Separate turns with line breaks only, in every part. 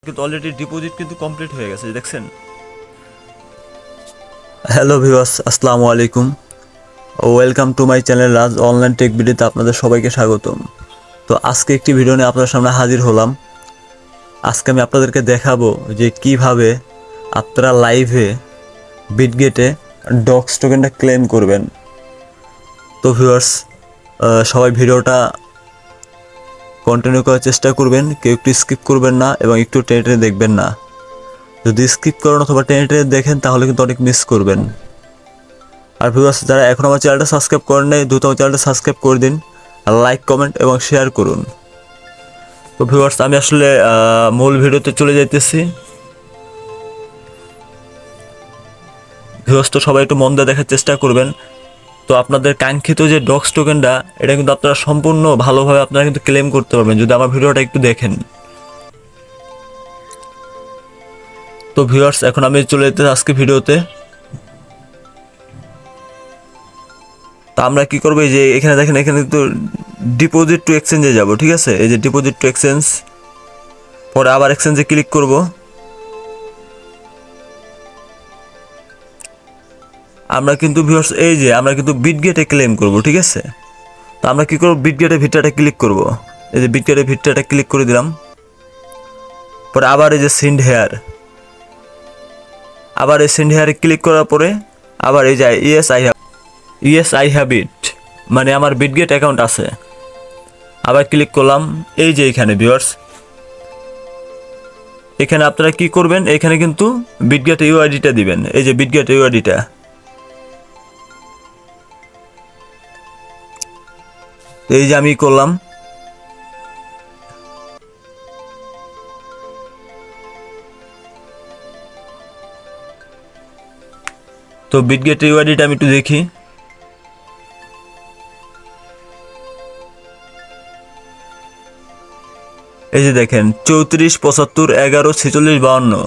কিন্তু already deposit কিন্তু complete হয়ে গেছে, দেখছেন। হ্যালো ভিউয়ার্স, আসসালামু আলাইকুম, welcome to my channel Raj online take ভিডিওতে আপনাদের সবাইকে স্বাগতম। তো আজকে একটি ভিডিও নিয়ে আপনাদের সামনে হাজির হলাম। আজকে আমি আপনাদেরকে দেখাবো যে কিভাবে আপনারা লাইভে বিটগেটে ডক্স টোকেনটা ক্লেম করবেন। তো ভিউয়ার্স, সবাই ভিডিওটা কন্টিনিউ করার চেষ্টা করবেন, কেউ একটু স্কিপ করবেন না এবং একটু টেনে টেনে দেখবেন না। যদি স্কিপ করেন অথবা টেনে টেনে দেখেন তাহলে কিন্তু অনেক মিস করবেন। আর ভিউয়ার্স, যারা এখন আমার চ্যানেলটা সাবস্ক্রাইব করেন নাই, দ্রুত আমার চ্যানেলটা সাবস্ক্রাইব করে দিন, আর লাইক কমেন্ট এবং শেয়ার করুন। তো ভিউয়ার্স, আমি আসলে মূল ভিডিওতে চলে যাইতেছি। ভিউয়ার্স, তো সবাই একটু মন দিয়ে দেখার চেষ্টা করবেন। তো আপনাদের কাঙ্ক্ষিত যে ডক্স টোকেনটা, এটা কিন্তু আপনারা সম্পূর্ণ ভালোভাবে আপনারা কিন্তু ক্লেম করতে পারবেন যদি আমার ভিডিওটা একটু দেখেন। তো ভিউয়ার্স, এখন আমি চলে যেতে আজকে ভিডিওতে। তো আমরা কি করবো, এই যে এখানে দেখেন, এখানে কিন্তু ডিপোজিট টু এক্সচেঞ্জে যাব, ঠিক আছে। এই যে ডিপোজিট টু এক্সচেঞ্জ, পরে আবার এক্সচেঞ্জে ক্লিক করব। আমরা কিন্তু ভিউয়ার্স, এই যে আমরা কিন্তু বিটগেটে ক্লেম করব, ঠিক আছে। তো আমরা কি করব, বিটগেটে ভিটাটা ক্লিক করব। এই যে বিটগেটে ভিটাটা ক্লিক করে দিলাম, পরে আবার এই যে সেন্ড হেয়ার, আবার এই সেন্ড হেয়ারে ক্লিক করার পরে আবার এই যে ইয়েস আই হ্যাভ ইট, মানে আমার বিটগেট অ্যাকাউন্ট আছে। আবার ক্লিক করলাম, এই যে এখানে ভিউয়ার্স, এখানে আপনারা কি করবেন, এখানে কিন্তু বিটগেট ইউআইডিটা দিবেন। এই যে বিটগেট ইউআইডিটা, এই যে আমি করলাম। তো বিটগেট ইউআইডিটা আমি একটু দেখি। এই যে দেখেন 34 75 11 46 52,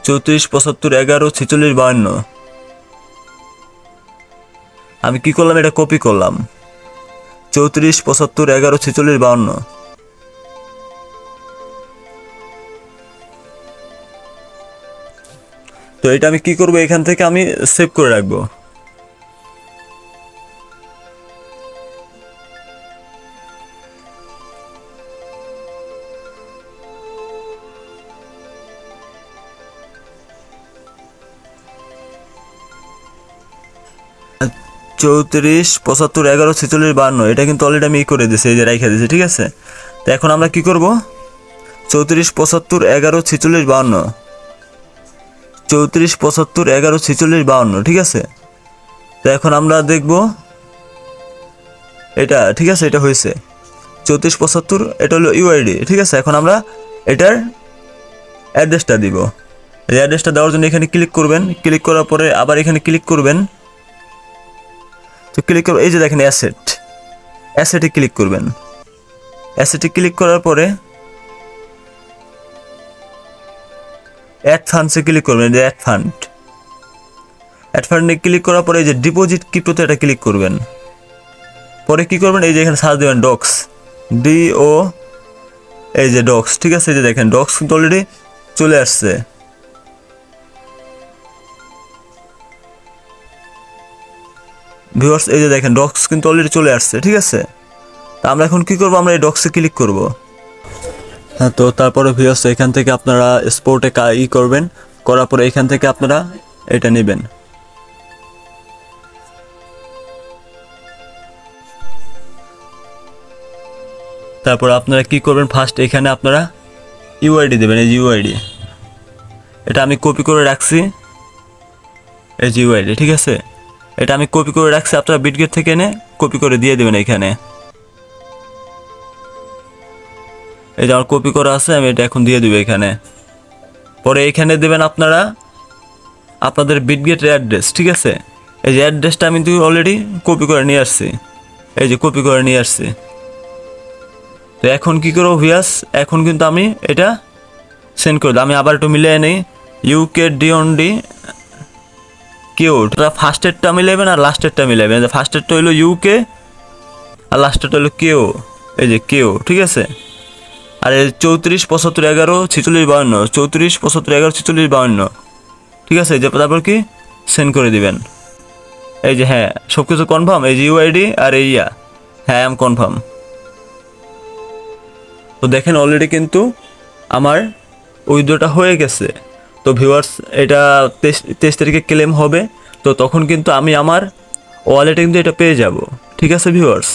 34 75 11 46 52। আমি কি করলাম, এটা কপি করলাম, 34 75 11 46 52। তো এটা আমি কি করব, এখান থেকে আমি সেভ করে রাখবো। চৌত্রিশ 75 11 46 52, এটা কিন্তু অলরেডি আমি করে দিয়েছি, এই যে রাইখা দিয়েছি, ঠিক আছে। তো এখন আমরা কি করব, 34 75 11 46 52, 34 75 11 46 52, ঠিক আছে। তো এখন আমরা দেখব এটা, ঠিক আছে, এটা হয়েছে 34 75, এটা হলো ইউআইডি, ঠিক আছে। এখন আমরা এটার অ্যাড্রেসটা দিব। এই অ্যাড্রেসটা দেওয়ার জন্য এখানে ক্লিক করবেন, ক্লিক করার পরে আবার এখানে ক্লিক করবেন। তো ক্লিক করব, এই যে দেখেন অ্যাসেটে ক্লিক করবেন। অ্যাসেটে ক্লিক করার পরে অ্যাড ফান্ডসে ক্লিক করবেন, এই যে অ্যাড ফান্ডে ক্লিক করার পরে এই যে ডিপোজিট ক্রিপ্টোতে এটা ক্লিক করবেন। পরে কি করবেন, এই যে এখানে সার্চ দেবেন ডক্স, DO, এই যে ডক্স, ঠিক আছে। এই যে দেখেন ডক্স কিন্তু অলরেডি চলে আসছে। ভিউয়ার্স, এই যে দেখেন ডক্স কিন্তু অলরেডি চলে আসছে, ঠিক আছে। তা আমরা এখন কি করব, আমরা এই ডক্সে ক্লিক করব। হ্যাঁ, তো তারপরে ভিউয়ার্স, এখান থেকে আপনারা স্পোর্টে করবেন, করার পরে এখান থেকে আপনারা এটা নেবেন। তারপর আপনারা কি করবেন, ফার্স্ট এখানে আপনারা ইউআইডি দেবেন, এই যে ইউআইডি, এটা আমি কপি করে রাখছি, এই যে ইউআইডি, ঠিক আছে। এটা আমি কপি করে রাখছি, আপনারা বিটগেট থেকে এনে কপি করে দিয়ে দেবেন এখানে। এই যে আমার কপি করা আছে, আমি এটা এখন দিয়ে দেবো এখানে। পরে এখানে দেবেন আপনারা আপনাদের বিটগেটের অ্যাড্রেস, ঠিক আছে। এই যে অ্যাড্রেসটা আমি কিন্তু অলরেডি কপি করে নিয়ে আসছি, এই যে কপি করে নিয়ে আসছি। তো এখন কি করবো ভিউয়ার্স, এখন কিন্তু আমি এটা সেন্ড করে দিই। আমি আবার একটু মিলিয়ে নিই, UKDOND কেউ, ফার্স্টেরটা মিলাবেন আর লাস্টেরটা মিলাবেন। ফার্স্টেরটা হইলো UK আর লাস্টেরটা হলো কেউ, এই যে কেউ, ঠিক আছে। আর 34 75 11 46 52, 34 75 11 46 52, ঠিক আছে? যে তারপর কি সেন্ড করে দিবেন। এই যে হ্যাঁ সব কিছু কনফার্ম, এই যে ইউআইডি আর এই হ্যাঁ আম কনফার্ম। তো দেখেন অলরেডি কিন্তু আমার উইথড্রটা হয়ে গেছে। তো ভিউয়ার্স এটা 23 তারিখে ক্লেম হবে, তো তখন কিন্তু আমি আমার ওয়ালেটে কিন্তু এটা পেয়ে যাব, ঠিক আছে ভিউয়ার্স?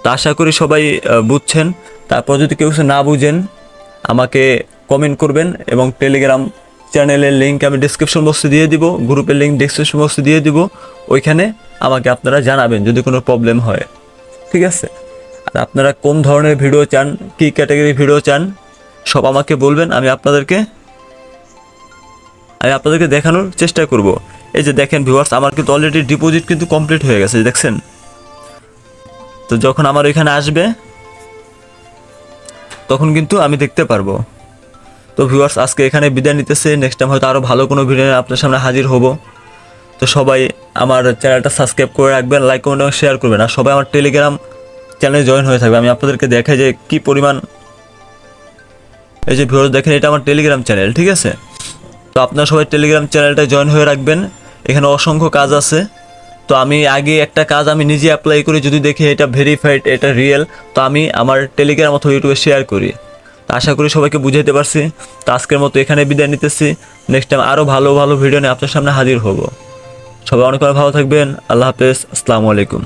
তো আশা করি সবাই বুঝছেন। তারপর যদি কেউ না বুঝেন আমাকে কমেন্ট করবেন, এবং টেলিগ্রাম চ্যানেলের লিঙ্ক আমি ডিসক্রিপশন বক্সে দিয়ে দিব, গ্রুপের লিঙ্ক ডিসক্রিপশন বক্সে দিয়ে দিব, ওইখানে আমাকে আপনারা জানাবেন যদি কোনো প্রবলেম হয়, ঠিক আছে? আর আপনারা কোন ধরনের ভিডিও চান, কী ক্যাটাগরি ভিডিও চান, সব আমাকে বলবেন, আমি আপনাদেরকে দেখানোর চেষ্টা করব। এই যে দেখেন ভিউয়ার্স আমার কিন্তু অলরেডি ডিপোজিট কিন্তু কমপ্লিট হয়ে গেছে, দেখছেন? তো যখন আমার এখানে আসবে তখন কিন্তু আমি দেখতে পারবো। তো ভিউয়ার্স আজকে এখানে বিদায় নিতেছে, নেক্সট টাইম হয়তো আরও ভালো কোনো ভিডিও আপনার সামনে হাজির হব। তো সবাই আমার চ্যানেলটা সাবস্ক্রাইব করে রাখবেন, লাইক কমেন্ট এবং শেয়ার করবেন, আর সবাই আমার টেলিগ্রাম চ্যানেলে জয়েন হয়ে থাকবে। আমি আপনাদেরকে দেখাই যে কী পরিমাণ, এই যে ভিউয়ার্স দেখেন এটা আমার টেলিগ্রাম চ্যানেল, ঠিক আছে? তো আপনারা সবাই টেলিগ্রাম চ্যানেলটা জয়েন হয়ে রাখবেন, এখানে অসংখ্য কাজ আছে। তো আমি আগে একটা কাজ আমি নিজে অ্যাপ্লাই করি, যদি দেখি এটা ভেরিফাইড, এটা রিয়েল, তো আমি আমার টেলিগ্রাম অথবা ইউটিউবে শেয়ার করি। তো আশা করি সবাইকে বুঝাইতে পারছি। তো আজকের মতো এখানে বিদায় নিতেছি, নেক্সট টাইম আরও ভালো ভালো ভিডিও নিয়ে আপনার সামনে হাজির হব। সবাই অনেক ভালো থাকবেন, আল্লাহ হাফেজ, আসসালামু আলাইকুম।